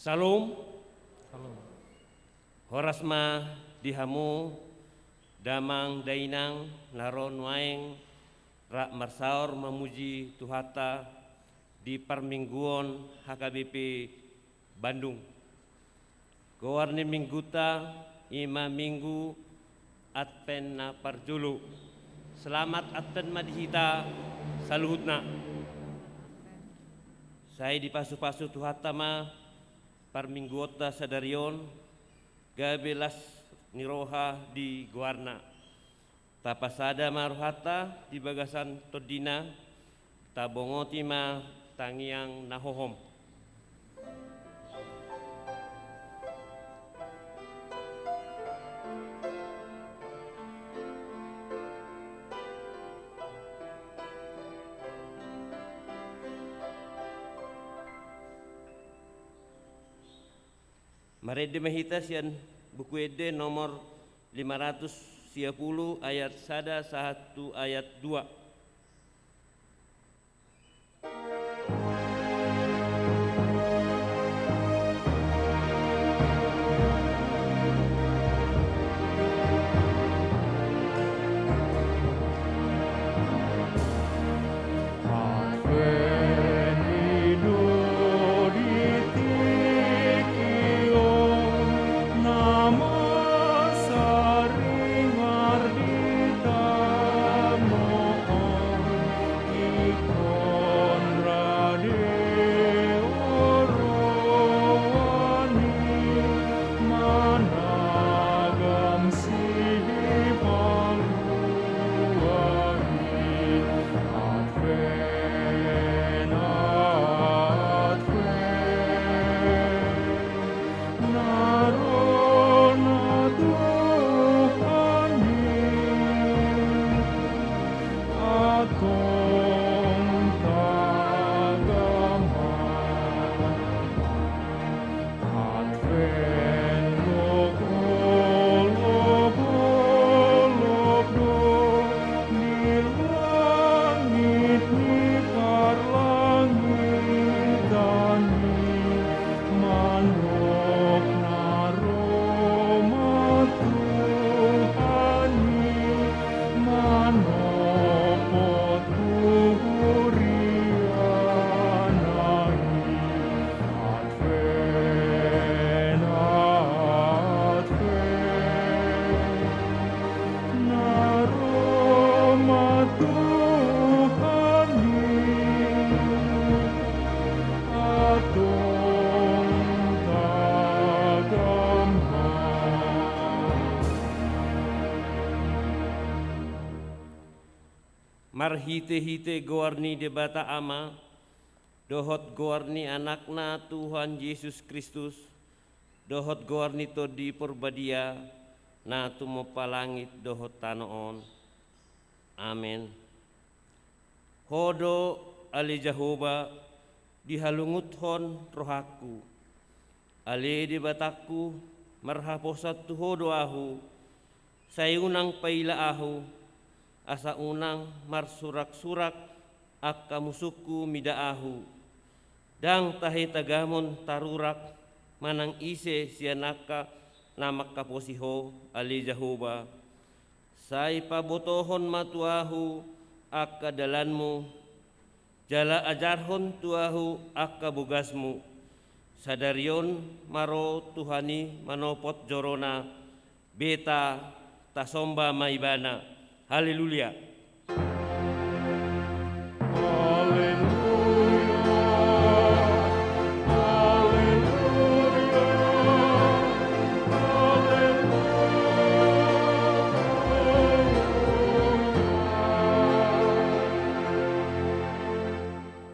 Salom. Horas ma dihamu damang dainang naron waeng rak marsaor memuji Tuhata di Permingguan HKBP Bandung. Gowarni mingguta ima minggu Advent na parjulu. Selamat Advent madihita saluhutna. Saya dipasu-pasu Tuhata ma parmingguota sadarion gabelas niroha di Guarna. Tapasada maruhata di bagasan todina tabongoti ma tangiang nahohom. Marede mahita sian buku ede nomor 510 ayat 1 ayat 2. Marhite-hite gowarni debata ama, dohot gowarni anakna Tuhan Yesus Kristus, dohot gowarni to di purbadia, na tumopalangit dohot tanoon. Amen. Hodo ali Jehovah dihalunguthon rohaku, ali debataku marhaposat tu hodo ahu, sayunang paila ahu, asa unang marsurak-surak akka musuku midaahu dang tahe tagamon tarurak manang ise sianaka namak kaposiho ali Jehovah say pabotohon matuahu akka dalanmu jala ajarhon tuahu akka bugasmu sadarion maro Tuhani manopot jorona beta tasomba maibana. Haleluya.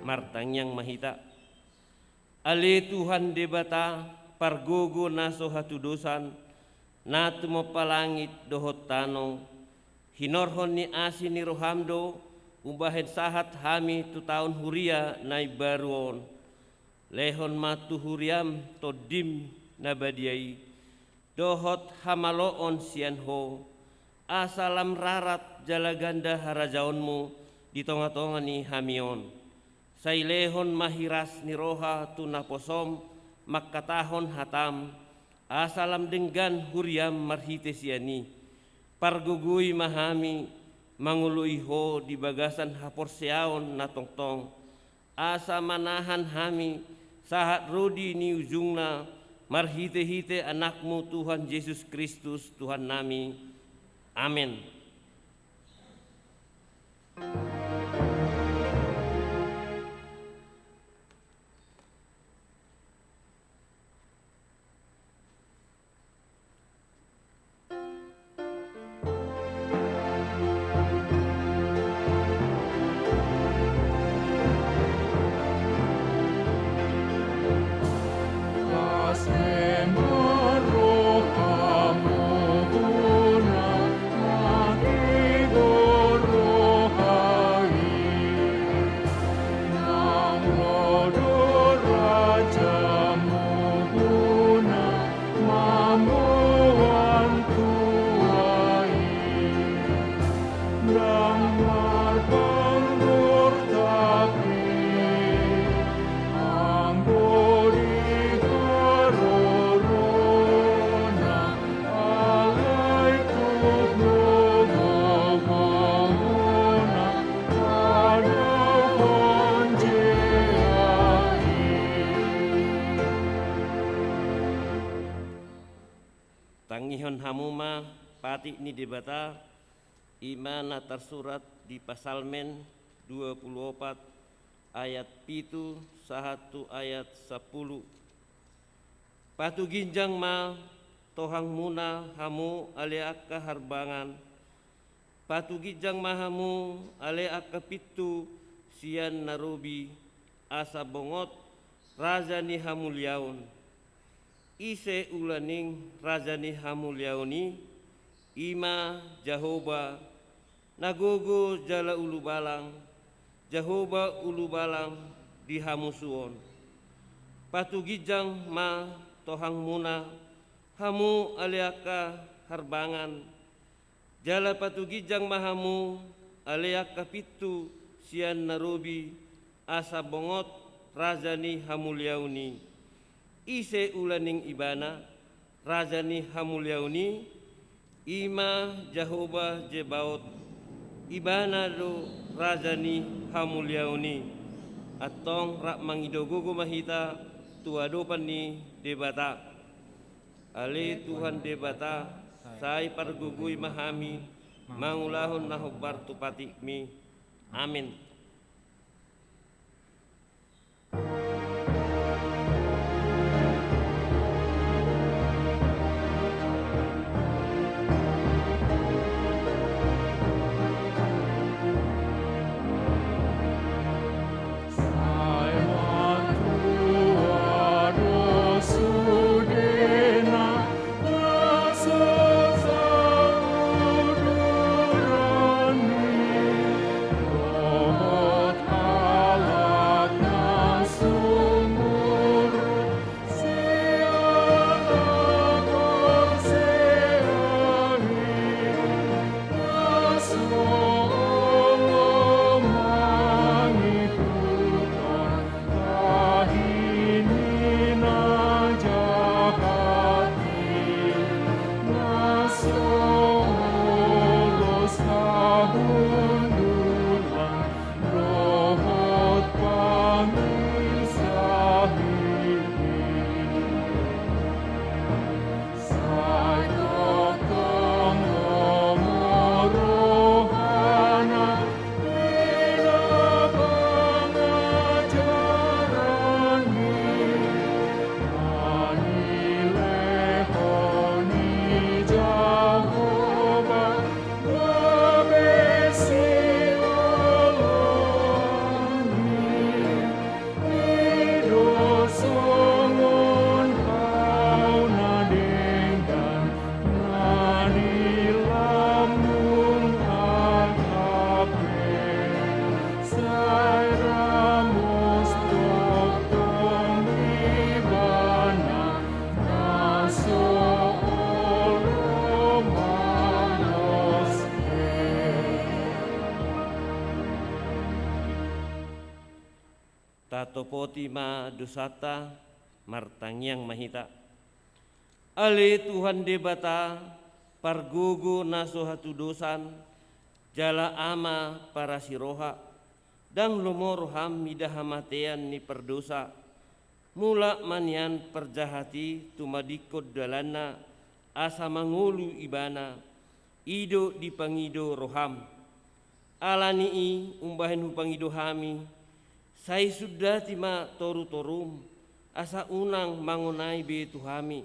Martangyang mahita. Ali Tuhan debata pargogo naso hatudosan na tumapalangit dohot tanong hinorhon ni asin ni rohamdo umbahen sahat hami tu tahun huria nai baruon lehon matu huriam todim nabadiai dohot hamaloon sianho asalam rarat jalaganda harajaonmu di tonga-tonga ni hamion sailehon mahiras ni roha tu naposom makkatahon hatam asalam denggan huriam marhitesiani pargugui mahami manguluiho di bagasan haporseaon na tongtong asa manahan hami sahat rodi ni ujungna marhite-hite anakmu Tuhan Yesus Kristus Tuhan nami. Amin. Tangihon hamuma pati ni debata imana tersurat di Pasalmen 24 ayat 7 sahatu ayat 10. Patu ginjang ma tohang muna hamu ale akka harbangan. Patu ginjang mahamu ale akka pitu sian narubi asa bongot raja ni hamulyaun. Ise ulaning rajani hamulyauni ima Jahoba nagogo jala ulu balang Jahoba ulu balang di hamusuon patu gijang ma tohang muna hamu aleaka harbangan jala patu gijang mahamu aleaka pitu sian narobi asa bongot rajani hamulyauni. Ise ulaning ibana rajani hamulyauni ima Jahoba Jebaot ibana do rajani hamulyauni atong rak mangidogogo mahita tuadopan ni debata ale Tuhan debata sai pargugui mahami mangulahon nahobar tupatikmi. Amin. Tatopoti ma dosata martangyang mahita. Ale Tuhan debata pargogo naso hatudosan jala ama para siroha dang lomoroham midahamatean ni perdosa mula manyan perjahati tumadikod dalana asa mangulu ibana ido di pangido roham alanii umbahin hupangido hami sai sudah tima toru-torum asa unang mangonai be tuhami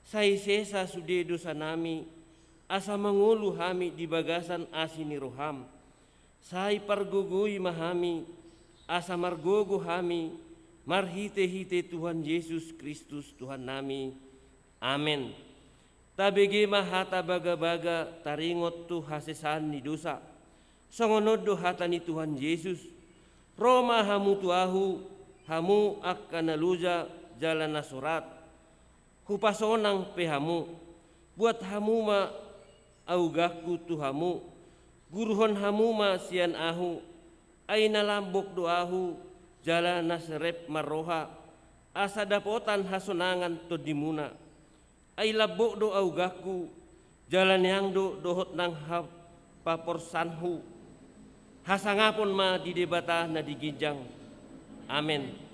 sai sesa sude dosa nami asa mangulu hami di bagasan asini roham sai pargogoi mahami asa margogo hami marhite-hite Tuhan Yesus Kristus Tuhan nami. Amin. Tabege mahata baga-baga taringot tu hasesan ni dosa songonod do hata ni Tuhan Yesus Roma hamu tuahu hamu akkanaluja jalan nasurat hupasonang pehamu buat hamu ma augaku tuhamu guruhon hamu ma sian ahu aina lambok doahu jalan nasrep maroha asa dapotan hasonangan to dimuna ay labok do augaku jalan yang do dohot nang paporsanhu hasangapon ma di debata na digijang. Amen.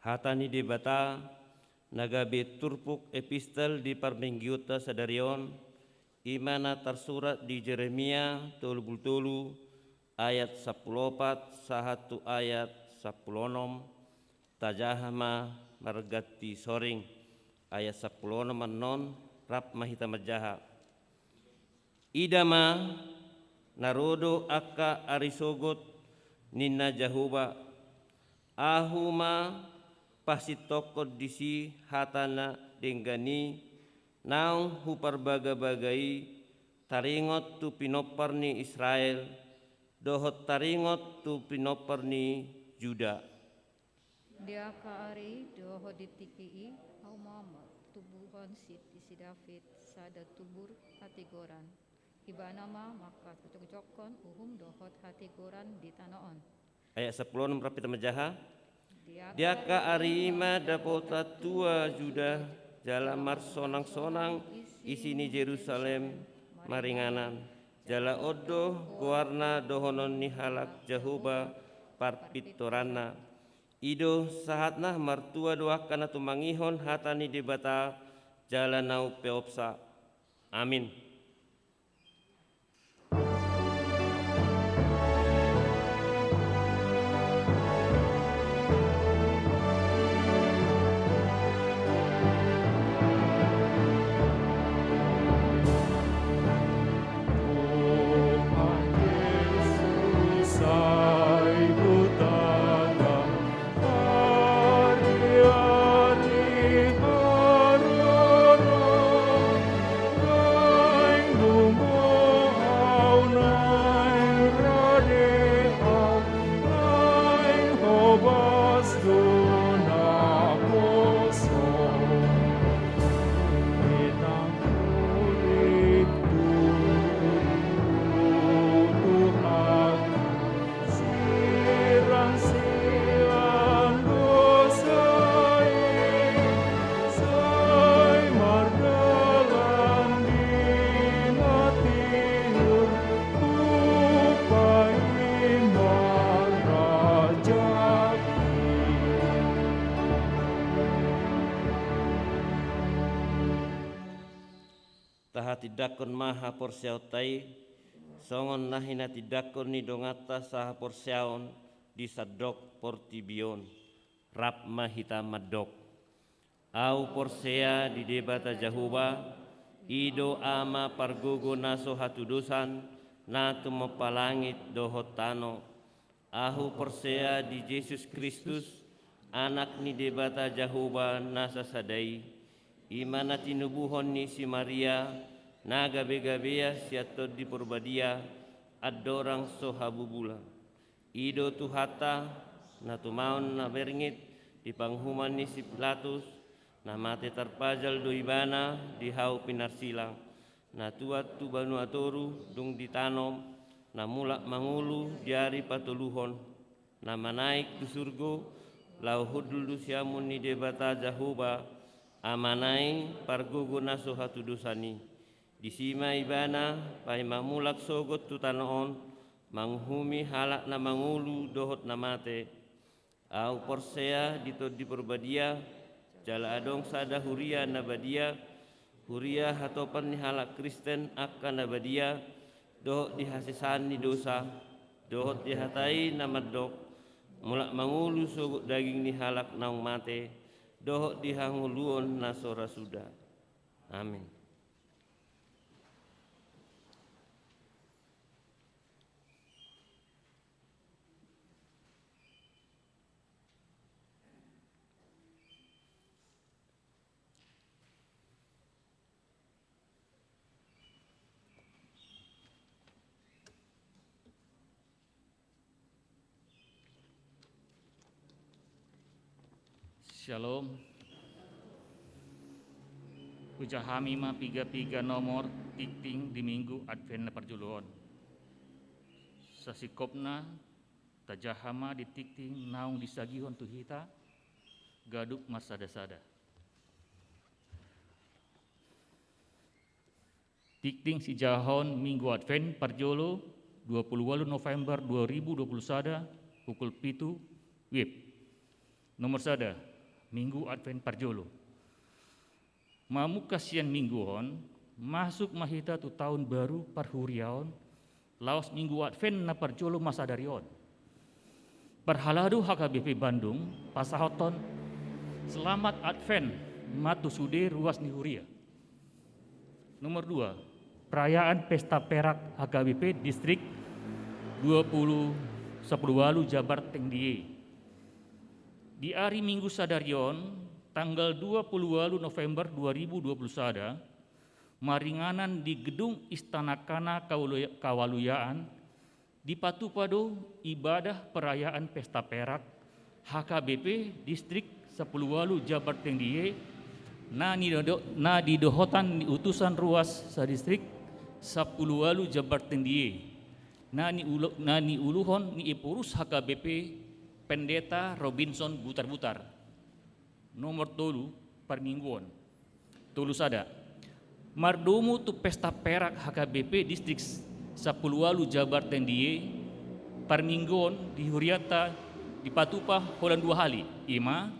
hatani debata nagabe turpuk epistel di parminggiuta sadarion imana tersurat di Jeremia 33 ayat 14 sahatu ayat 16 tajahama margati soring ayat 16 non rap mahita majaha idama narodo akka arisogot ninna jahuba ahuma pasitokod disi hatana denggani naung huparbaga-bagai taringot tu pinopar ni Israel dohot taringot tu pinopar ni Juda. Dia kaari dohot ditikii au mama tubuhan si David sada tubur hati goran. Iba nama maka cocok-cocokon uhum dohot hati goran di tanaon. Ayat 10 berapa majaha? Dia kaarima dapota tua Juda jalamar sonang-sonang isini Jerusalem maringanan jala odo kuarna dohonon nihalak Jahuba parpitorana ido sahatna martua doakan atau mangihon hatani debata jala nau peopsa amin. Tidakon maha porsiautai songon nahina tidakon ni dongata saha porsiaon di sadok portibion rap mahita madok au porsea di debata Jahuba ido ama pargogo naso hatudusan natu mapalangit dohot tano ahu porsea di Yesus Kristus anak ni debata Jahuba nasa sadai imana tinubuhon ni si Maria naga bega-bea siato di purbadia adorang sohabubula ido tuhata na tumaon na berngit di panghuman ni si Pilatus na mate terpajal do ibana di hau pinarsilang na tuat tu banu atoru dung ditanom na mulak mangulu diari patuluhon na manaik tu surgo lau hudul du siamun ni debata Jahuba amanai pargogo naso hatu dosani disima ibana pai mamulak sogot tu tanaon manghumi halak na mangulu dohot na mate au porsea ditod di perbadia jala adong sada huria na badia huria hatopan ni halak Kristen akan na badia dohot dihasesan ni dosa dohot dihatai na madok mulak mangulu sogot daging ni halak naung mate dohot dihanguluon na sora suda amin. Shalom. Ujahami ma piga-piga nomor tikting di minggu Advent na parjuluon. Sa sikopna tajahama di tikting naung disagihon tu hita gaduk masada-sada. Tikting si jahon minggu Advent parjolo 28 November 2021 pukul 7 WIB. Nomor sada Minggu Advent Parjolo. Mamuka sian mingguon, masuk mahita tu tahun baru parhuriaon, laos Minggu Advent na Parjolo masa darion. Perhaladu HKBP Bandung, pasahoton, selamat Advent, matu sude ruas nihuria. Nomor 2, perayaan Pesta Perak HKBP Distrik 20 Sepuluwalu Jabar Tengdie. Di hari Minggu Sadarion, tanggal 20 November 2021, maringanan di Gedung Istana Kana Kawaluyaan di Patupado ibadah perayaan Pesta Perak HKBP Distrik 10 Jabar Tengdie na didohotan di utusan ruas sa distrik 10 Jabar Tengdie na ni uluhon ni ipurus HKBP Pendeta Robinson Butar-Butar. Nomor 3 permingguan tulu sada mardomu tu Pesta Perak HKBP Distrik 10 Jabar Tengdie permingguan di Huriata di Patupa holan 2 hali. Ima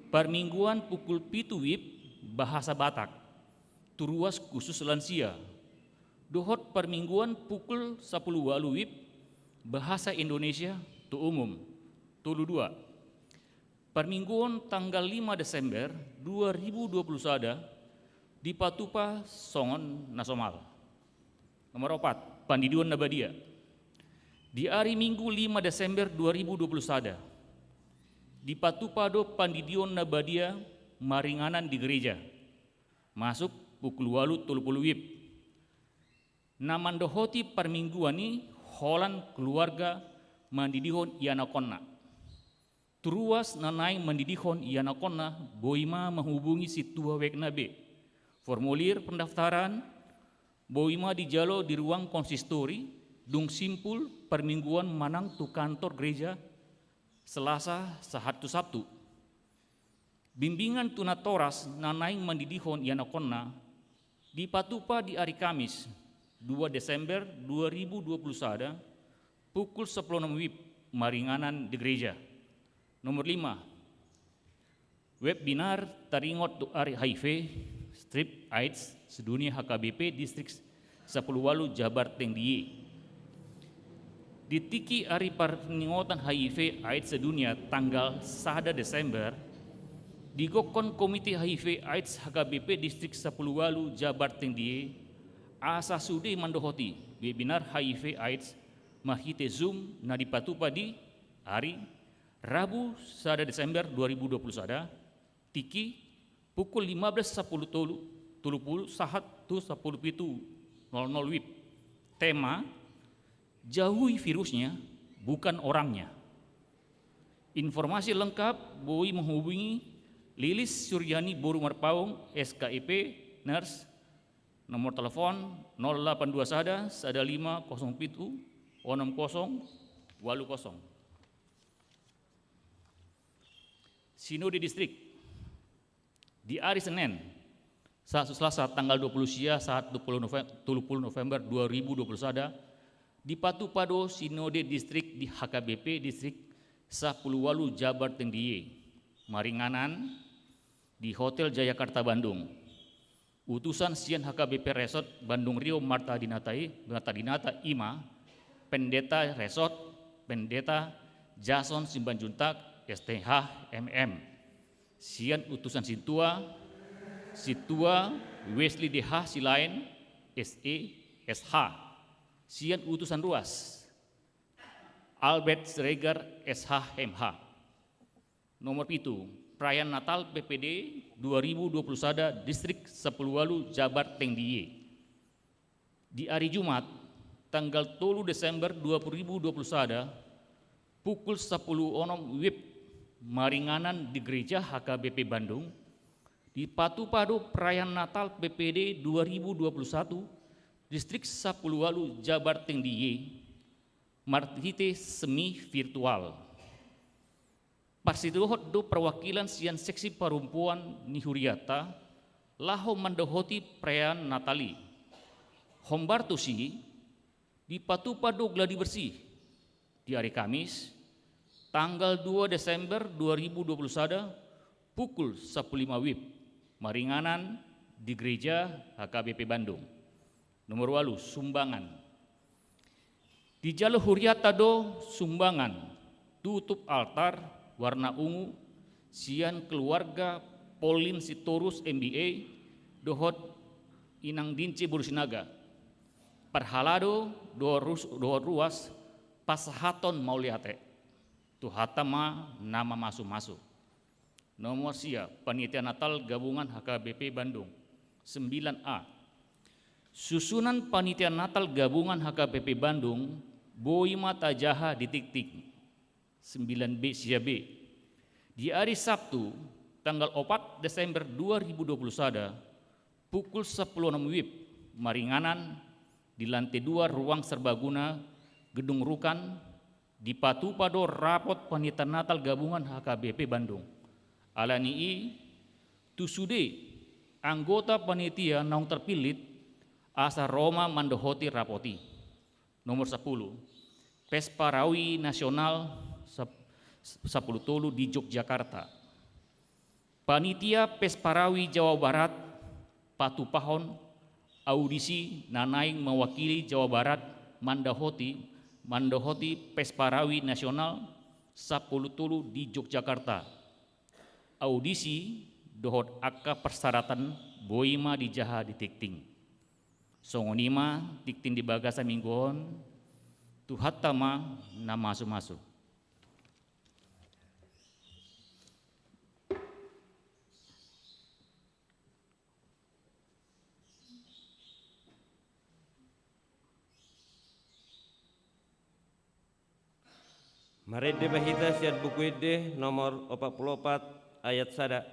permingguan pukul 7 WIB bahasa Batak turuas khusus lansia. Dohot permingguan pukul 10 WIB bahasa Indonesia tu umum. Tulu 2 permingguan tanggal 5 Desember 2021 di Patupa Songon Nasional. Nomor 4 Pandidion Nabadia. Di hari Minggu 5 Desember 2021 di Patupado Pandidion Nabadia maringanan di gereja. Masuk pukul 8:30 WIB. Namandohoti permingguan ini holan keluarga mandidihon ianakonna. Turuas nanai mandidihon ianakonna boima menghubungi si tua wekna B. Formulir pendaftaran boima dijalo di ruang konsistori dung simpul permingguan manang tu kantor gereja Selasa sahatu Sabtu. Bimbingan tunatoras nanaing mandidihon ianakonna di Patupa di hari Kamis 2 Desember 2021 pukul 10 WIB maringanan di gereja. Nomor 5 webinar taringot tu hari HIV strip AIDS sedunia HKBP Distrik 10 Jabar Tengdie. Di tiki hari peringatan HIV AIDS sedunia tanggal 1 Desember digokon Komite HIV AIDS HKBP Distrik 10 Jabar Tengdie asa sudi mandohoti webinar HIV AIDS mahite Zoom na di Patupa di hari Rabu 1 Desember 2021 tiki pukul 15.10 sahat tu 10.00 WIB. Tema jauhi virusnya bukan orangnya. Informasi lengkap boleh menghubungi Lilis Suryani Boru Marpaung SKIP Nurse nomor telepon 0821 1507 60 80. Sinode Distrik di hari Senin Selasa tanggal 20 Sia saat 20 November 2021 di Patupado Sinode Distrik di HKBP Distrik 10 Jabar Tengdie maringanan di Hotel Jayakarta Bandung. Utusan Sian HKBP Resort Bandung Rio Marta Dinata Ima Pendeta Resort Pendeta Jason Simbanjuntak STH MM. Sian utusan Situa Wesley DH Silain SE SH. Sian utusan Ruas Albert Sregar SH MH. Nomor 7 perayaan Natal PPD 2021 Distrik 10 Jabar Tengdie. Di hari Jumat tanggal 3 Desember 2021 pukul 10 WIB maringanan di gereja HKBP Bandung di Patupado perayaan Natal PPD 2021 Distrik 10 Jabar Tengdie martite semi virtual. Parsidohot do perwakilan sian seksi perempuan Nihuriata laho mandohoti perayaan Natali. Hombartusi di Patupado gladi bersih di hari Kamis tanggal 2 Desember 2021 pukul 10.05 WIB, maringanan di gereja HKBP Bandung. Nomor 8, sumbangan. Di jalur Huriatado sumbangan, tutup altar warna ungu, sian keluarga Polin Sitorus MBA, dohot inang dinci Burusinaga, perhalado dohot ruas pasahaton mauliate, tuhatama nama masuk-masuk. Nomor sia, Panitia Natal Gabungan HKBP Bandung, 9A. Susunan Panitia Natal Gabungan HKBP Bandung, Boima Tajaha di Tik-Tik, 9B sia B. Di hari Sabtu, tanggal 4 Desember 2021, pukul 10.06 WIB, maringanan di lantai 2 ruang serbaguna Gedung Rukan, di Patupado Rapot Panitia Natal Gabungan HKBP Bandung. Alanii tusude anggota panitia naung terpilih asa Roma Mandohoti Rapoti. Nomor 10, Pesparawi Nasional 10 Tolu di Yogyakarta. Panitia Pesparawi Jawa Barat Patupahon audisi nanaing mewakili Jawa Barat Mandohoti Pesparawi Nasional 10 Tolu di Yogyakarta. Audisi dohot akka persyaratan boima di jaha di Tikting. Songonima Tikting di bagasa mingguon tuhatama na masuk-masuk. Mari debahita siat buku ide nomor 44 ayat sada.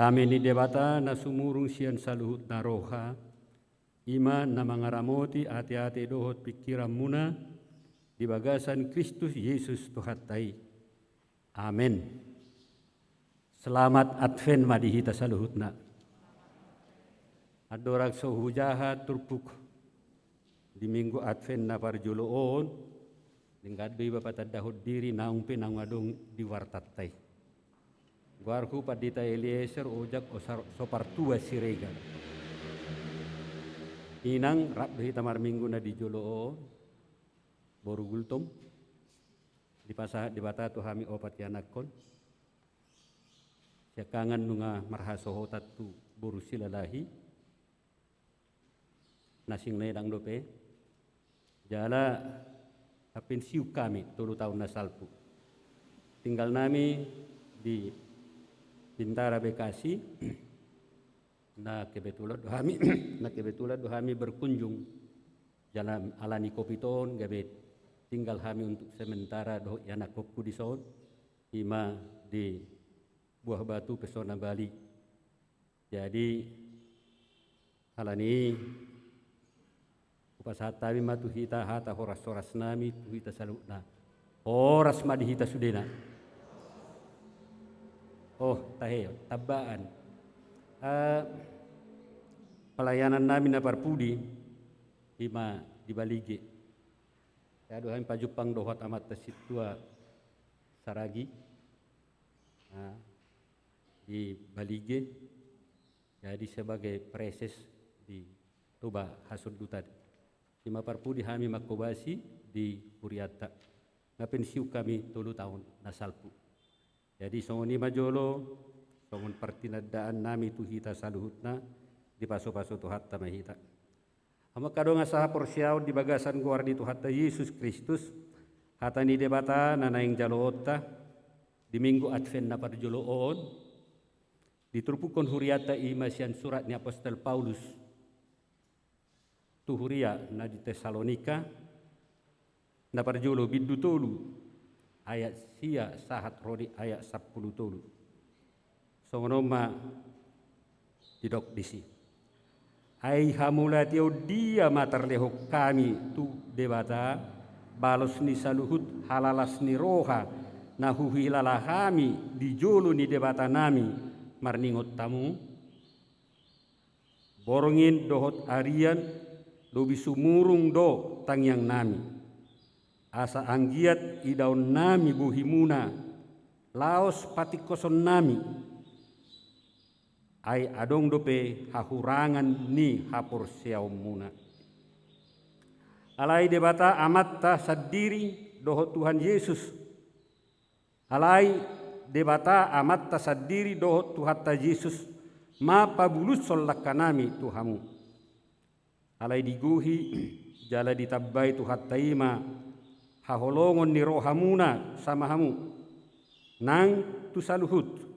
Dameni debata na sumurung sian saluhut naroha, ima na mangaramoti ati-ati dohot pikiran muna di bagasan Kristus Yesus Tuhatai. Amin. Selamat Advent madihita saluhutna. Adorak sohujaha turpuk di minggu Advent na parjuloon, linggadui bapak tadahut diri naung pinangadong di wartatai. Guarku padita Eliezer ojak sopartua sirega. Inang rap di tamar minggu na di Joloo boru gultom di pasah di bata tu hami opat yanakon. Siakangan nunga marhasoho tatu boru silalahi. Nasing ledang dope. Jala apin siu kami 3 tahun nasalpu. Tinggal nami di Bintara Bekasi, na kebetulan kami berkunjung jalan alani kopiton gabet tinggal kami untuk sementara doh anak kopku di son ima di Buah Batu Pesona Bali. Jadi alani upasat kami matuhita hata horas nami tuhita salutna horas madihita sudena. Oh, tahe, tabaan. Pelayanan namin na parpudi, di Balige. Kaya dohan pajupang dohot amat tasitua Saragi di Balige, jadi sebagai preses di Toba Hasud Dutat. Lima parpudi kami makobasi di Puriata. Ngapensiu kami 3 tahun nasalpu. Jadi songoni majolo, songon partinadaan nami tu hita saluhutna di paso-paso tu hatta mahita. Hama kadonga saha porsiaw di bagasan guardi tu hatta Yesus Kristus hata ni debata nanaing jaloota di minggu Advent na parjoloon diturpukon huriata imasian surat ni Apostol Paulus tu huria na di Tesalonika na parjolo biddu tolu ayat sia sahat rodi ayat 10 tolu. Songonoma tidok disi. Ai hamula tiau dia matarlehok kami tu debata balos ni saluhut halalas ni roha nahuhilala kami di jolo ni debata nami marningot tamu borongin dohot arian dobi sumurung do tangyang nami asa anggiat idaun nami buhimuna laos patikoson nami ai adong dope hahurangan ni hapor siaw muna. Alai debata amatta sadiri doho Tuhan Yesus. Alai debata amatta sadiri doho Tuhatta Yesus ma pabulus sollakanami Tuhamu. Alai diguhi jala ditabbai Tuhatta ima haholongon ni rohamuna sama hamu nang tusaluhut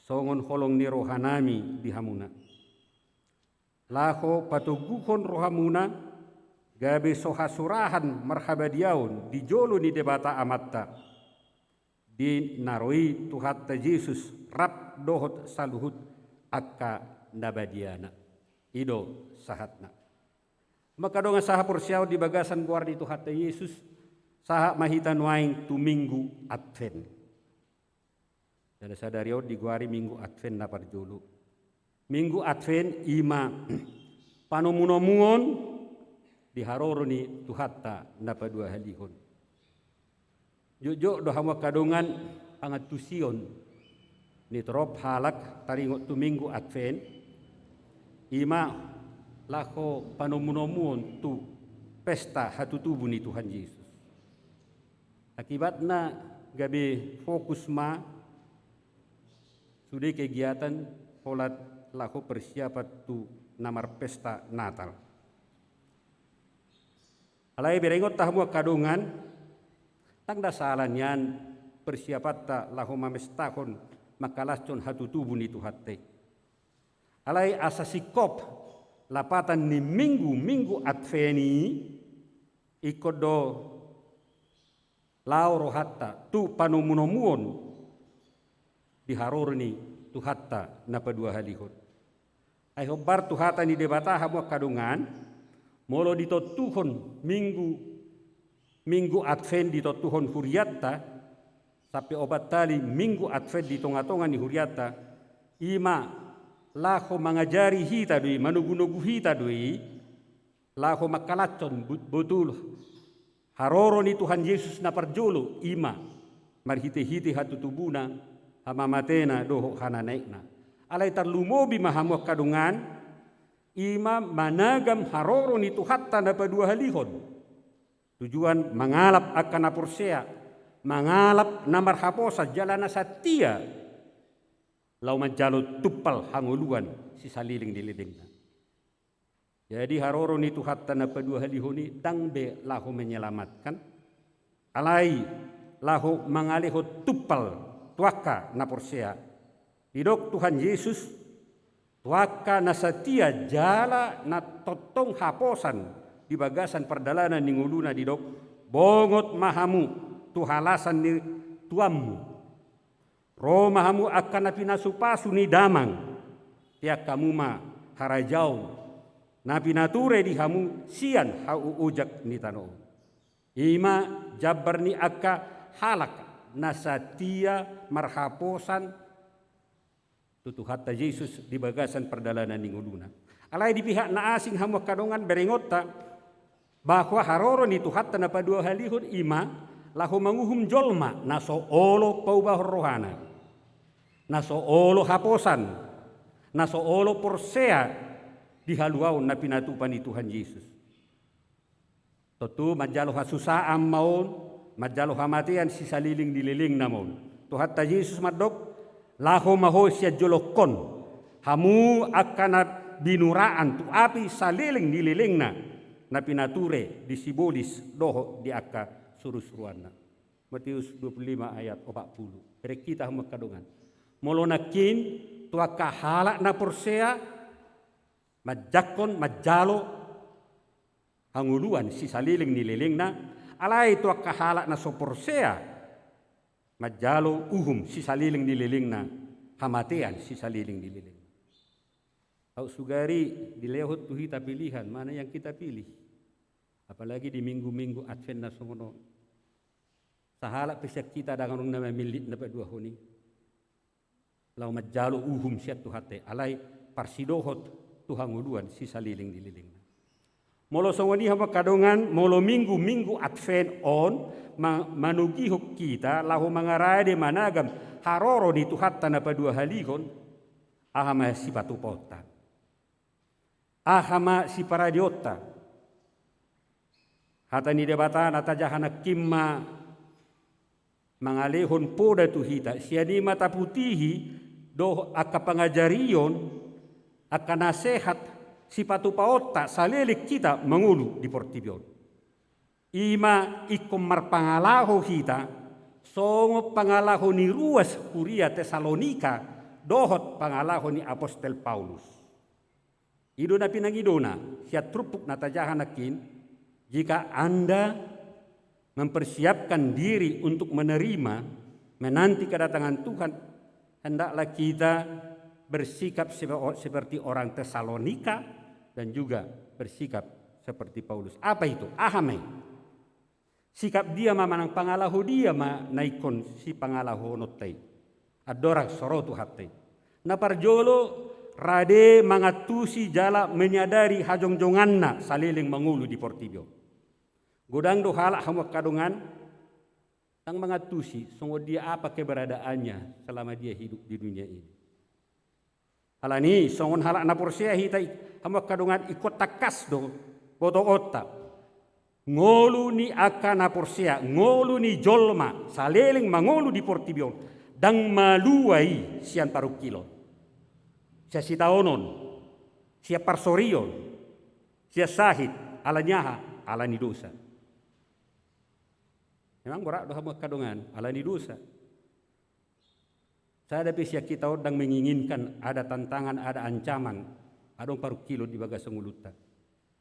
songon holong ni rohanami di hamuna. Laho patuguhon rohamuna gabe sohasurahan marhabadiaun di jolo ni debata amatta di naroi Tuhatta Yesus rap dohot saluhut akka nabadiana ido sahatna. Maka donga saha porsiaw di bagasan guardi Tuhatta Yesus saha mahitan waing tu minggu Advent. Dan sadariau di guari minggu Advent na parjolo. Minggu Advent ima panomunomuon di haroro ni Tuhatta na padua halihon. Jojo dohama kadongan pangatusion ni trop halak taringot tu minggu Advent ima lako panomunomuon tu pesta hatutubu ni Tuhan Yesus. Akibatna gabe fokus ma sudah kegiatan holat lako persiapan tu namar pesta Natal. Alai berengot tahmu kadungan tang dasalanyan persiapan ta lako mamestakon makalascon hatu tubuh ni Tuhatte. Alai asasikop lapatan ni minggu Adveni ikut do lauro hatta tu panumunomuon di harorni Tuhatta na padua halihon. Ay hobar Tuhatta ni debata hamu kadungan molo ditotuhon minggu Advent ditotuhon huriatta sampai obat tali minggu Advent di tonga-tonga ni huriatta ima lako mangajari hita dui manugunugu hita dui lako makalacon betul haroro ni Tuhan Yesus na parjolo ima marhite-hite hatu tubuna hama matena doho hana naikna. Alai tarlumobi mahamu kadungan ima managam haroro ni Tuhatta na padua halihon. Tujuan mangalap akan aporsea, mangalap namar haposa jalana satia. Lau manjalo tupal hanguluan si saliling dilidingna. Jadi haroro ni Tuhatta na padua halihoni dangbe lahu menyelamatkan. Alai lahu mangaleho tupal tuaka na porsea idok Tuhan Yesus tuaka na satia jala na totong haposan di bagasan perdalanan ninguluna didok bongot mahamu tuhalasan ni tuammu ro mahamu akan napinasupasu ni damang tiak kamu ma harajaun napinature di hamu sian hau ujak ni tano ima jabar ni akka halak nasatia marhaposan tutuhatta Yesus di bagasan perdalanan ninguluna. Alai di pihak na asing hamu kadongan berengota bahwa haroro ni Tuhatta na padua halihun ima lahu manguhum jolma naso olo paubah rohana, naso olo haposan, naso olo porsea dihaluau na pinatupan ni Tuhan Yesus. Totu majalo hasusaan maun, majalo hamatian si saliling dililing namon. Tuhan ta Yesus madok lahu maho siya jolokon, hamu akan binuraan tu api saliling dililing na pinature disibolis doho di akka suruh-suruanna. Matius 25 ayat 40. Rek kita makadongan. Molonakin tua kahala na porsea majakon majalo hanguluan si saliling nililing na alay tua kahala na so porsea majalo uhum si saliling nililing na hamatian si saliling nililing. Kau sugari dilehot tuhita pilihan mana yang kita pilih. Apalagi di minggu-minggu Advent na songono. Sahala pesak kita dengan nama milit na dua honi. Lau majalo uhum siat tuhate alay parsidohot Tuhan uluan si saliling dililing. Molo songoni hamba kadongan molo minggu Advent on manugihok kita lahu mangarade managam haroro di tuhata na padua halikon ahama si patupota. Ahama si paradiota. Hata ni debatan ata jahana kimma mangalehon poda tuhita siani mata putihi doh aka pangajarion akan nasihat si patupaota salilik kita mengulu di Portibion. Ima ikom marpangalaho kita songo pangalaho ni ruas kuria Tesalonika dohot pangalaho ni Apostel Paulus. Idona pinangidona siat trupuk natajahanakin jika Anda mempersiapkan diri untuk menerima menanti kedatangan Tuhan, hendaklah kita bersikap seperti orang Tesalonika dan juga bersikap seperti Paulus. Apa itu? Ahame. Sikap dia memanang pangalahu dia naikon si pangalahu notai. Adorak sorotu hati. Naparjolo rade mangatusi jala menyadari hajong-jonganna saliling mengulu di Portibio. Godang dohala hamak kadungan tang mangatusi songo dia apa keberadaannya selama dia hidup di dunia ini. Halani songon halak na porsea hitai hamak kadungan ikut takas do boto otak. Ngolu ni akan na porsea, ngolu ni jolma saliling mangolu di Portibio dang maluai sian parukilon. Sia sitaonon, sia parsorion, sia sahid, ala nyaha, ala ni dosa. Memang berat doa kadongan, ala ni dosa. Saya dapat sia kita sedang menginginkan ada tantangan, ada ancaman, adong parukilon di bagas senguluta.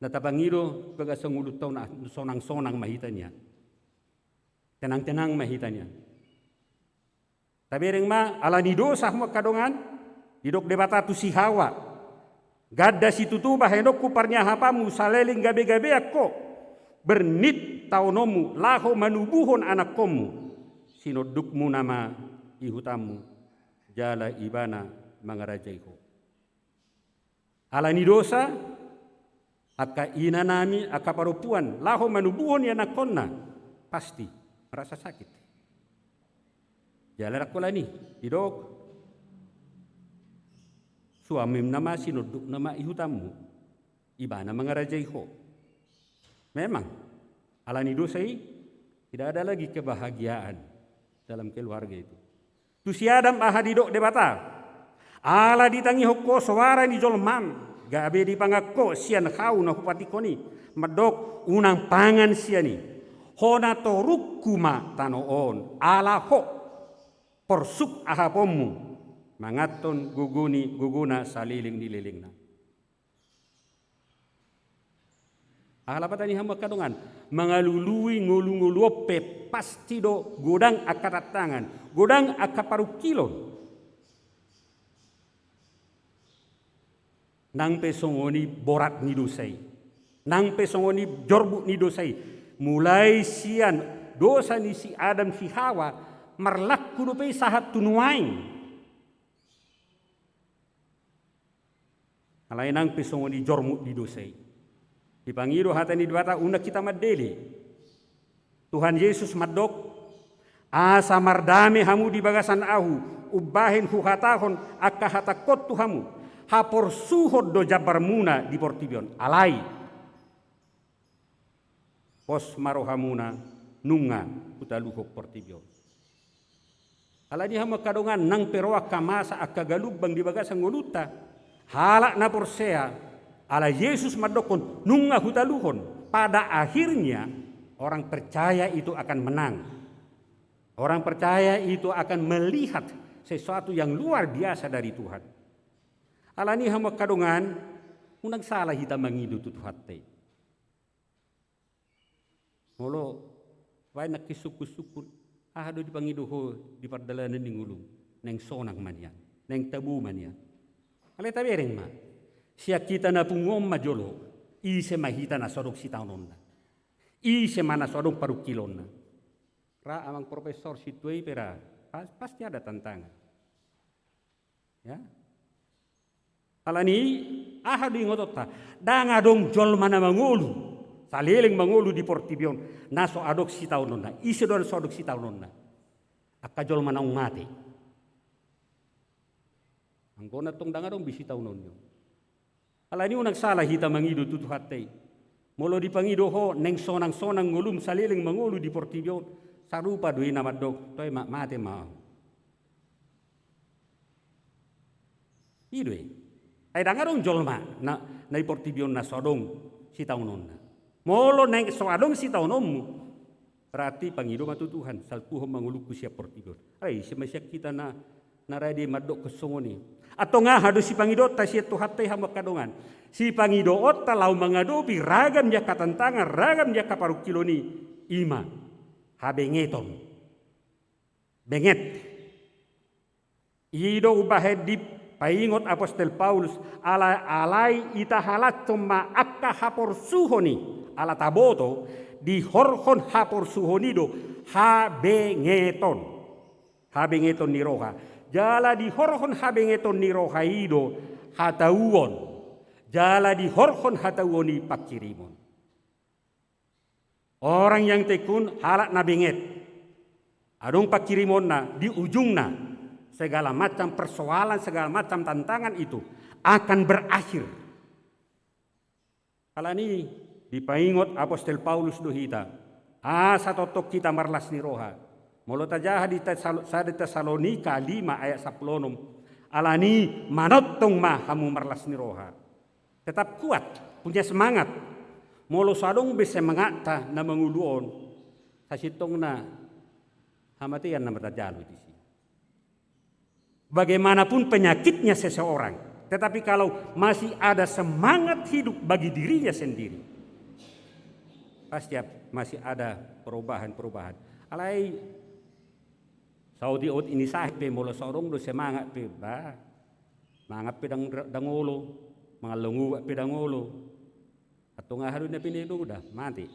Natabangido bagas senguluta na sonang-sonang mahitanya. Tenang-tenang mahitanya. Tapi ring ma ala ni dosa kadongan, hidok debata tu si Hawa. Gadda si tutuba henok kuparnya hapamu saleling gabe-gabe ako. Bernit taunomu laho manubuhon anak komu. Sinodukmu nama ihutamu. Jala ibana mangarajaiho. Ala ni dosa. Aka inanami aka parupuan. Laho manubuhon ya nakonna. Pasti merasa sakit. Jala rakulani. Hidok. Suamim nama sinuduk nama ihutamu. Ibana mangarajaiho. Memang alani dosai tidak ada lagi kebahagiaan dalam keluarga itu. Tu si Adam ahadidok debata. Ala ditangi hokko suara ni jolman. Gabe di pangakko sian kau na hupatikoni. Medok unang pangan siani. Hona torukuma tanoon. Ala ho porsuk ahapomu. Mangaton guguna saliling nililingna. Ahala pa tani hamba kadongan mangalului ngulu-nguluope pasti do godang akatatangan, godang akaparukilon. Nang pesongoni borat ni dosai. Nang pesongoni jorbu ni dosai. Mulai sian dosa ni si Adam si Hawa marlaku do pe sahat tunuaing. Alai nang pesongoni jormu ni dosai. Dipangido hata ni dibata una kita madeli. Tuhan Yesus madok, asa mardame hamu di bagasan ahu, ubahin huhatahon akka hatakot tuhamu, hapor suhod do jabar muna di portibion, alai. Pos marohamuna nunga utaluhok portibion. Alani hama kadongan nang peroa kamasa akka galubang di bagasan ngoluta, halak na porsea, ala Yesus madokon nunga hutaluhon. Pada akhirnya orang percaya itu akan menang. Orang percaya itu akan melihat sesuatu yang luar biasa dari Tuhan. Alani hama kadongan unang salah hita mangidu tutuhatte. Molo wai nak kisukul-sukul ahado di pangidu ho di pardalanan ning ulung neng sonang mania, neng tabu mania. Ale tabereng ma. Siya kita na pungom majolo, ise mahita na sodok si taunonna. Ise mana sodok parukilonna. Ra amang profesor situai pera, pasti ada tantangan. Ya. Alani ahado ingotota, danga dong jol mana mangulu. Saleleng mangulu di portibion, naso adok si taunonna. Ise do sodok si taunonna. Akka jol mana mati. Anggona tong danga dong bisi taunonyo. Alani unang salah hita mangido tutu hatay. Molo di pangido ho neng sonang-sonang ngulum salileng mangulu di portibion. Sarupa doi nama dok toy mate ma. Idoi. Ay danga dong jolma na portibion na sodong si taunonna. Molo neng soadong si taunomu. Berarti pangido matu Tuhan salpuho mangulu ku siap portibion. Ay semasyak kita na naradi madok kesongoni. Atau nga hado si pangidot ta siya tuhatay hamak kadongan. Si pangidoot ta lau mangadopi ragam ya katantangan, ragam ya kaparukiloni ima. Habengeton. Benget. Ido ubahed di paingot Apostel Paulus alai itahalat cuma akka hapor suhoni ala taboto di horhon hapor suhonido habengeton. Habengeton ni roha. Jala di horhon habengeton ni rohaido hatauon. Jala di horhon hatauoni pakirimon. Orang yang tekun halak na benget. Adong pakirimon na di ujung na segala macam persoalan, segala macam tantangan itu akan berakhir. Alani dipaingot Apostel Paulus dohita. Asa totok kita marlas ni roha. Molo tajaha di Tesalonika 5 ayat 10. Alani manotong ma hamu marlas ni roha. Tetap kuat, punya semangat. Molo sadong bisa mengata na manguluon. Sasitong na hamatian na matajalo di sini. Bagaimanapun penyakitnya seseorang, tetapi kalau masih ada semangat hidup bagi dirinya sendiri, pasti masih ada perubahan-perubahan. Alai Saudi ot ini sahipe molo sorong do semangat pe ba. Mangat pe dangolo, mangalungu pe dangolo. Atau ngaharu na pinido udah mati.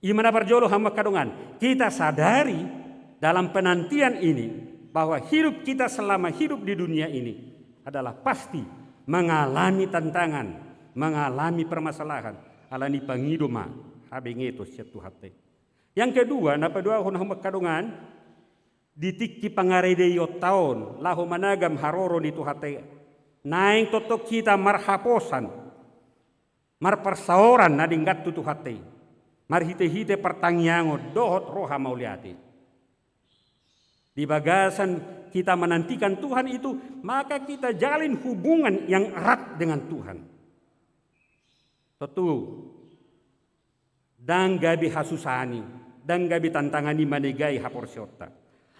Imana parjolo hamba kadongan. Kita sadari dalam penantian ini bahwa hidup kita selama hidup di dunia ini adalah pasti mengalami tantangan, mengalami permasalahan. Alani pangido ma habengeto siatu hate. Yang kedua, napa dua hamba kadongan ditikki pangarede yo taon lahu managam haroro di tuhate. Naing totok kita marhaposan, marpersaoran nadinggat tutu hate. Marhite-hite pertangyango dohot roha mauliati. Di bagasan kita menantikan Tuhan itu, maka kita jalin hubungan yang erat dengan Tuhan. Tentu, dan gabi hasusani, dan gabi tantangani manegai haporsiota.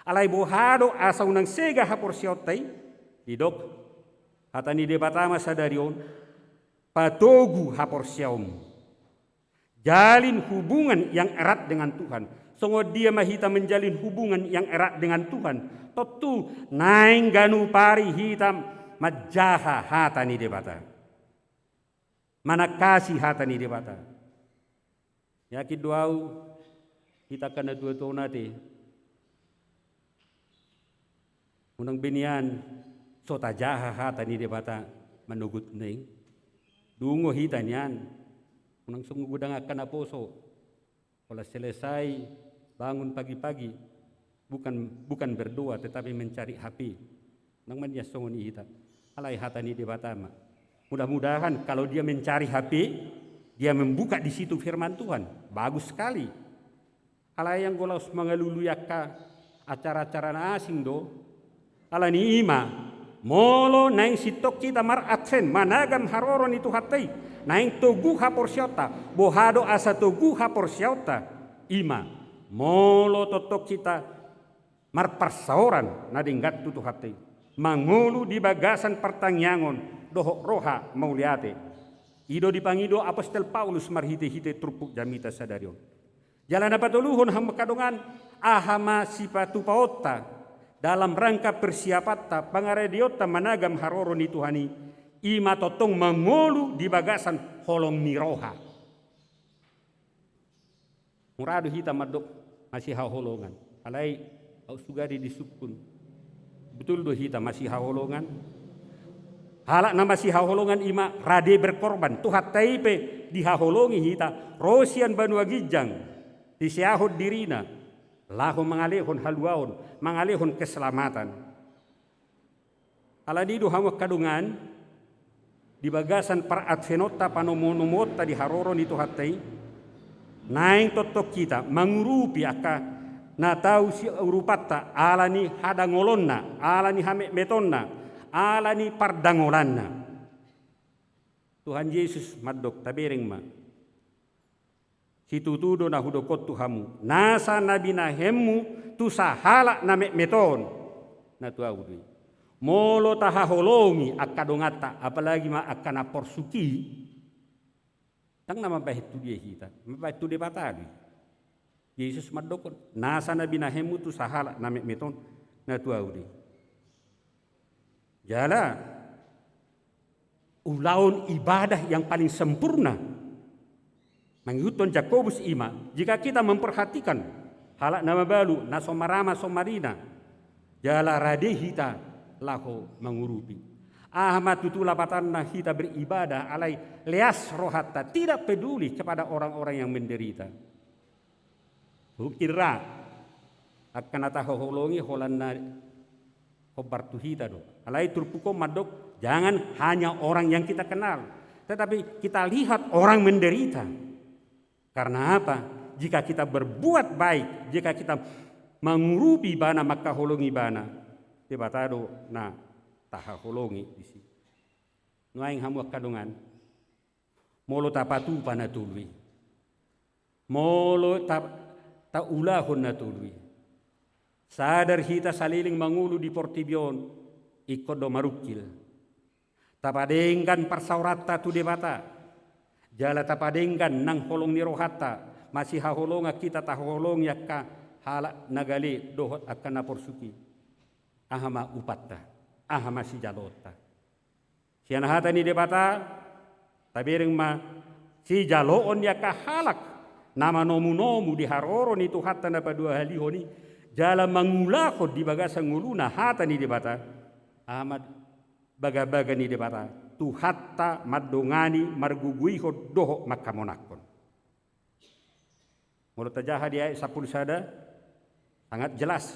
Alai bohado asa unang sega haporsiotai, didok, hatani debatama sadarion, patogu haporsiaum. Jalin hubungan yang erat dengan Tuhan. Songo dia mahita menjalin hubungan yang erat dengan Tuhan. Tentu naing ganu pari hitam majaha hatani debata. Mana kasih hatani debata. Yakin doau kita kena dua tahun nanti. Unang binian sota jaha hatani debata menugut ning. Dungo hitanyan. Unang sungguh gudang akan aposo. Kalau selesai bangun pagi-pagi, bukan berdoa tetapi mencari HP. Nang mania songoni hita. Alai hatani di batama. Mudah-mudahan kalau dia mencari HP, dia membuka di situ firman Tuhan. Bagus sekali. Alai yang golos mengaluluyaka acara-acara asing do. Alani ima molo naing sitok kita mar adsen managam haroron itu hatai. Naing togu haporsiota, bohado asa togu haporsiota. Ima molo totok kita mar persauran nadinggat tutu hatai. Mangulu di bagasan pertangyangon dohok roha mauliate. Ido dipangido apostol Paulus marhite-hite trupuk jamita sadarion. Jalan dapat uluhun hamba kadongan ahama sipatu paota dalam rangka persiapata pangarediota managam haroron itu hani ima totong mangulu di bagasan holong miroha. Muradu hitam madok masih haholongan. Alai au sugari disukun. Betul do hita masih haholongan. Halak na masih haholongan ima rade berkorban. Tuhat taipe dihaholongi hita. Rosian banua gijang. Disiahod dirina. Lahu mengalihun haluaon. Mengalihun keselamatan. Aladido hawak kadungan. Di bagasan para advenota panomonomota di haroron itu hatai. Naing totok kita mengurupi aka na tahu si urupata alani hadangolonna alani hame metonna alani pardangolanna. Tuhan Yesus madok tabering ma situtudo na hudokot tuhamu nasa nabi na hemu tu sahala na meton na tuawudi molo tahaholongi akadongata apalagi ma akana porsuki tang nama bahit tu dia hita mabahit tu dia batali Yesus madokon nasa nabi na hemu tu sahala na meton na tuawudi jala ulaun ibadah yang paling sempurna mengikuton Jakobus ima jika kita memperhatikan halak nama balu na somarama somarina jala radehita laho mengurupi ahmad tutula patanna hita beribadah alai leas rohatta tidak peduli kepada orang-orang yang menderita kira akan ataholongi holanna hobartu hita do alai turpuko madok jangan hanya orang yang kita kenal tetapi kita lihat orang menderita. Karena apa? Jika kita berbuat baik, jika kita mengurupi bana maka holongi bana. Tibatado na taha holongi di sini. Nuaing hamu kadungan. Molo tapatu panatului. Molo ta ulahon natului. Sadar hita saliling mangulu di Portibion ikut do marukil. Tapadengkan parsaurata tu debata. Jala tapadengkan nang holong ni rohata masih haholonga kita taholong yakka hala nagali dohot akan naporsuki ahama upatta ahama si jalota siana hata ni debata tabering ma si jaloon yakka halak nama nomu di haroron itu hatta napa dua halihoni jala mangulakot di bagasan nguluna hata ni debata ahmad baga-baga ni debata tu hatta madongani marguguiho doho makamonakon. Menurut tajaha dia sapul sada sangat jelas.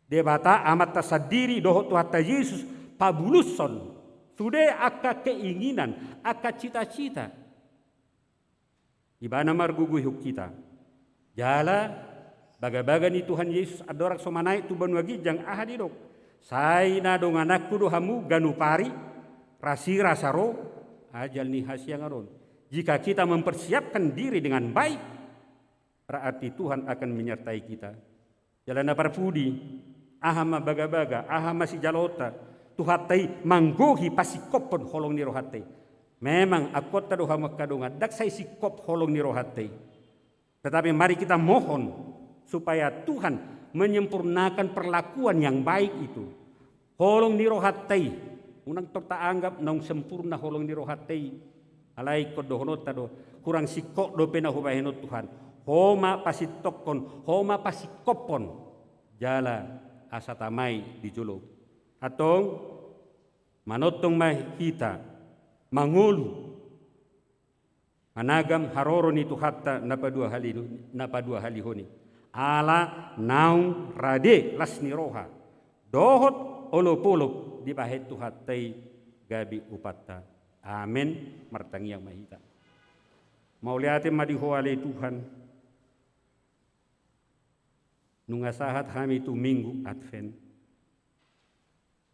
Debata amat tasadiri doho tu hatta Yesus pabuluson. Sudah aka keinginan, aka cita-cita. Ibana marguguiho kita. Jala baga-baga ni Tuhan Yesus adorak somanai tu banua gijang ahadidok. Sai na dong anakku dohamu ganupari. Rasi rasaro ajal ni hasyang aron. Jika kita mempersiapkan diri dengan baik, berarti Tuhan akan menyertai kita. Jalan parpudi, ahama baga-baga, ahama si jalota, tuhatai manggohi pasikopon holong ni rohatai. Memang akota doha makadungan, dak sai sikop holong ni rohatai. Tetapi mari kita mohon supaya Tuhan menyempurnakan perlakuan yang baik itu. Holong ni rohatai. Unang tak anggap nang sempurna holong ni rohatei alai kodohonot tado kurang sikok do pena hobahenot Tuhan homa pasitokon homa pasikopon jala asatamai di jolo atong manotong mah kita mangulu Managam haroron itu hatta napa dua hali honi. Ala naung rade lasni roha. Dohot olop-olop di bahet tu hattai gabi upatta. Amin. Martangi yang mahita. Mauliate madihoale Tuhan. Nungasahat kami tu minggu Advent.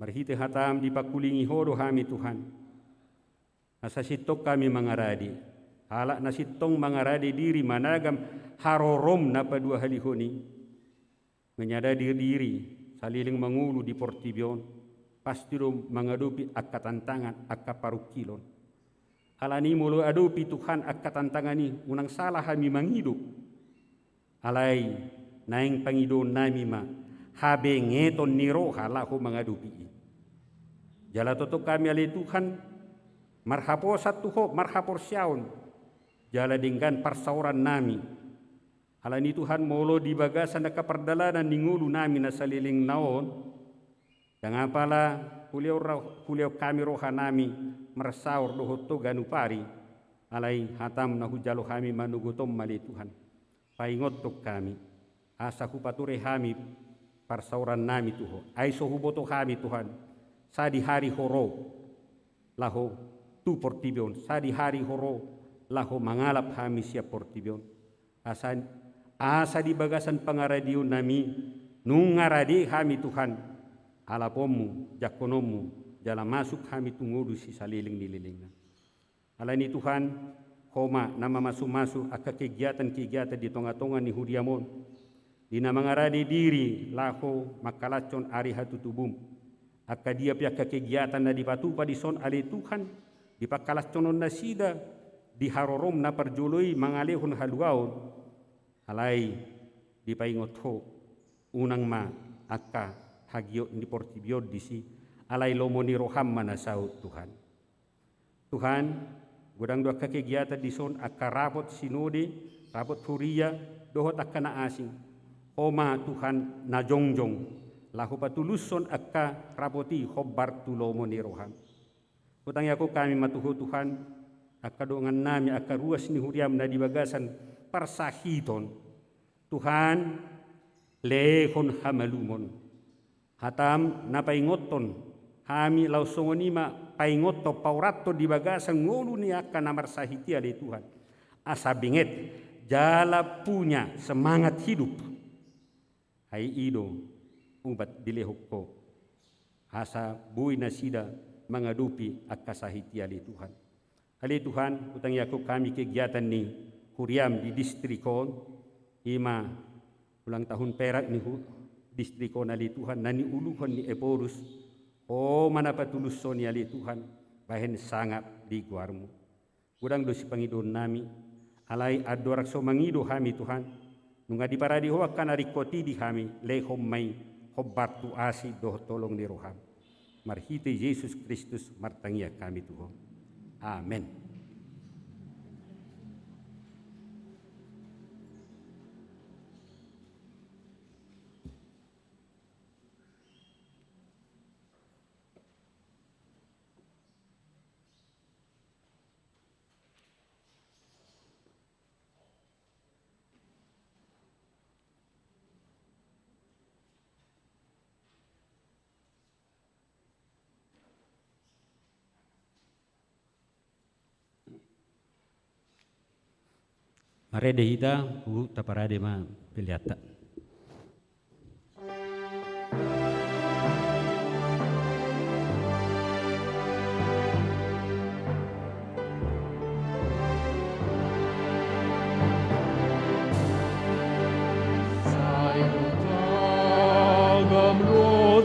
Marhite hatam dipakulingi hodo kami Tuhan. Nasa sitok kami mangaradi. Halak nasitong mangaradi diri managam harorom napa dua halihoni. Menyadari diri saliling mangulu di Portibion. Pasti rom mengadupi akka tantangan akka parukilon. Alani mulu adupi Tuhan akka tantangani unang salah kami manghidup. Alai naing pangidon nami ma habe ngeton niro halahu mengadupi. Jala totok kami alai Tuhan marhaposat tuho marhapor syaun. Jala dengan parsauran nami. Alani Tuhan molo di bagasan na kapardalanan ningulu nami na saliling naon. Dan apalah kuliau kami roha nami merasaur dohoto ganupari. Alai hatam na hujalo kami manugutom mali Tuhan. Paingot tok kami. Asa kupature kami parsauran nami tuho. Ay sohuboto kami Tuhan. Sa di hari horo. Laho tu Portibion. Sa di hari horo. Laho mangalap kami siya Portibion. Asa di bagasan pangaradion nami. Nung ngaradi kami Tuhan. Alapomu, jakonomu. Jala masuk kami tungudu si saliling nililing. Alani Tuhan. Homa nama masuk-masuk aka kegiatan-kegiatan di tonga-tonga ni Hudiamon. Di nama ngaradi diri. Laho makalacon ari hatu tubum. Aka dia pihak kegiatan na dipatupa di son ali Tuhan. Di pakalaconon na sida. Di harorom na parjului mangalehon haluaon. Alai di paingot ho. Unang ma akka hagio di Portibio disi. Alai lomoni roham manasaut Tuhan. Tuhan, gudang dua kegiatan di son akka rapot sinode, rapot huria, dohot akka na asing. Oma Tuhan na jongjong. Lahu patuluson akka rapoti hobar tu lomoni roham. Utang yako kami matuho Tuhan. Akka dongan nami akka ruas ni huriam na di bagasan parsahiton. Tuhan lehon hamalumon. Hatam na paingoton. Hami lausongonima paingoto paurato di bagasan ngulu ni akka namarsahitia de Tuhan. Asa binget jala punya semangat hidup. Hai ido ubat dilehokko. Asa bui nasida mengadupi akka sahitia de Tuhan. Kali Tuhan, utang yaku kami kegiatan ni Huriam di distrikon, ima ulang tahun perak ni distrikon ali Tuhan, nani uluhon ni Eporus, oh mana patulus ni ali Tuhan, bahen sangat di guarmu. Udang dosi pangidon nami, alai adorak so mangido kami Tuhan, nunga di paradi hoa kana rikoti di kami, lehom may hobatu asi doh tolong di roham. Marhite Yesus Kristus martangia kami Tuhan. Amin. Marede hita taparade ma piliata.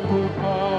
Tuhan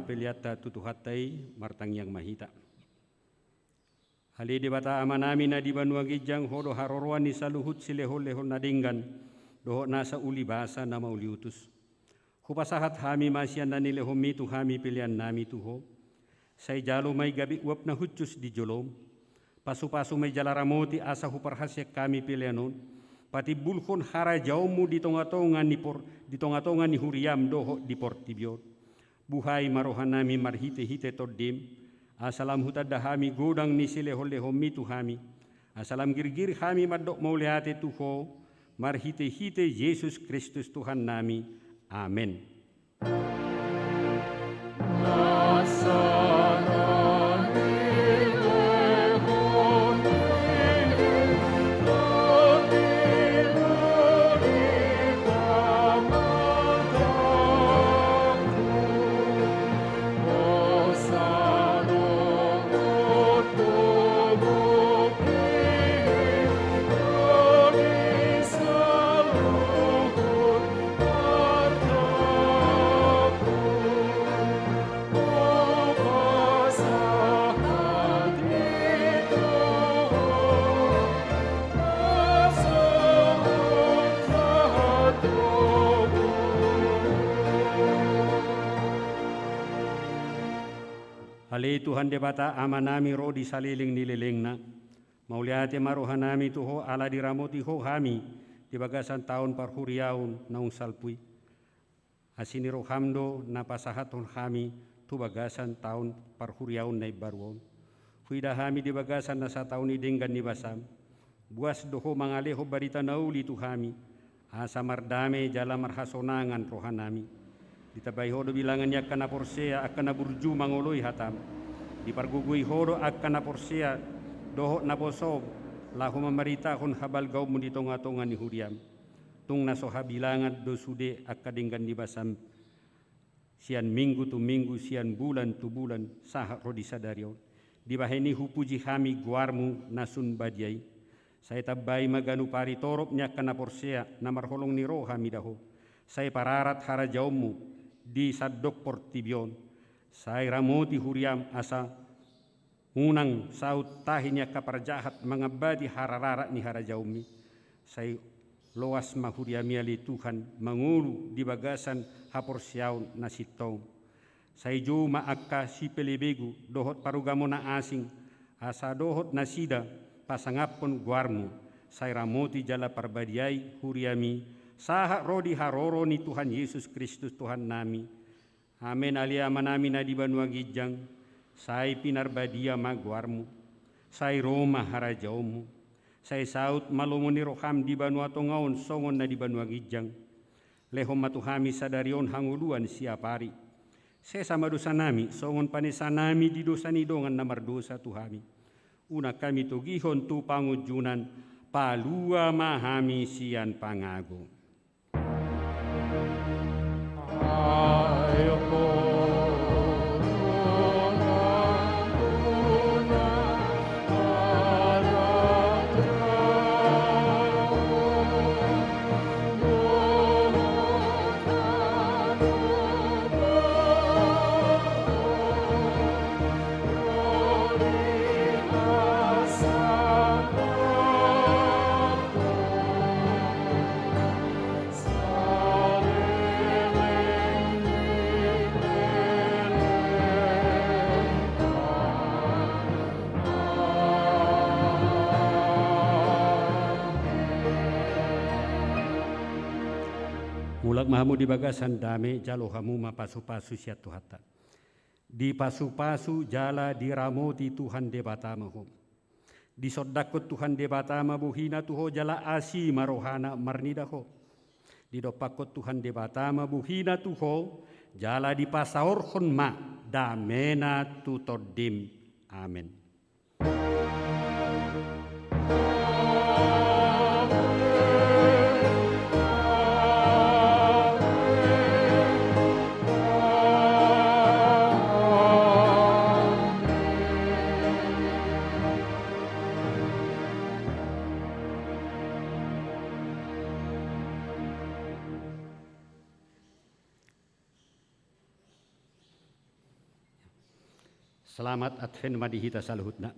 Peliata tutuhatai martang yang mahita. Hali debata amanami na di Banua Gijang hodo haroroan ni saluhut silehol-lehol na dinggan doho nasa uli basa na mauliutus. Hupasahat hami masyan na nilehomi tu hami pilihan nami tuho. Say jalo may gabi uap na hutsus di jolom. Pasu-pasu may jalaramoti asa huparhasya kami pilihanon. Pati bulhon hara jaumu di tongatongan ni Huriam doho di Portibion. Buhay marohan nami marhite-hite todim, asalam hutada hami godang ni silehol-lehom mitu hami, asalam girgir hami madok mauliate tuho, marhite-hite Yesus Kristus Tuhan nami. Amen. Hali Tuhan debata amanami ro di saliling nililingna. Mauliate marohanami tuho ala diramoti ho hami di bagasan tahun parhuriaun naung salpui. Asini rohamdo na pasahaton hami tu bagasan tahun parhuriaun na ibaruon. Huida hami di bagasan na sa tahun idinggan ni basam. Buas doho mangaleho barita nauli tu hami. Asa mardame jala marhasonangan rohanami. Ditabay hodo bilangan niya akan na porsea akan na burju mangoloy hatam. Di pargugui hodo akan na porsea doho na posob lahu mamarita kon habal gaw mo dito nga tonga ni Huriam. Tung nasoha bilangan do sude akadinggan di basam. Sian minggu tu minggu sian bulan tu bulan saha rodi sadaryo. Di baheni hupuji hami guarmu nasun badiay. Saya tabay maganu pari torop niya akan na porsea na marholong ni roha midaho. Saya pararat hara jaumu di Sadok Portibion. Saya ramoti Huriam asa unang saut tahinya kaparjahat mengabadi hararara ni harajaumi. Saya loas mahuriami ali Tuhan mangulu di bagasan haporsiaun na sitong. Saya juma akka si pelebegu dohot parugamo na asing asa dohot na sida pasangapon guarmu. Saya ramoti jala parbadiay Huriami saha rodi haroro ni Tuhan Yesus Kristus Tuhan nami. Amen alia manami na di Banua Gijang. Say pinarbadia magwarmu. Say Roma harajaumu. Say saut malungo ni roham di Banua Tongaon songon na di Banua Gijang. Lehom matuhami sadarion hanguluan siapari. Say sama dosa nami songon panesa nami di dosa nidongan na mardosa tuhami. Una kami tugihon tu pangujunan palua mahami sian pangago. Ayoko Jalak mahamu di bagasan dame jalo hamu mapasu-pasu sia tuhata. Di pasu-pasu jala diramoti Tuhan debatamahu. Di sodakut Tuhan debatama buhina tuho jala asi marohana marnidaho. Di dopakut Tuhan debatama buhina tuho jala di pasaorhon ma damena tutodim. Amin. Selamat Advent madihita saluhutna.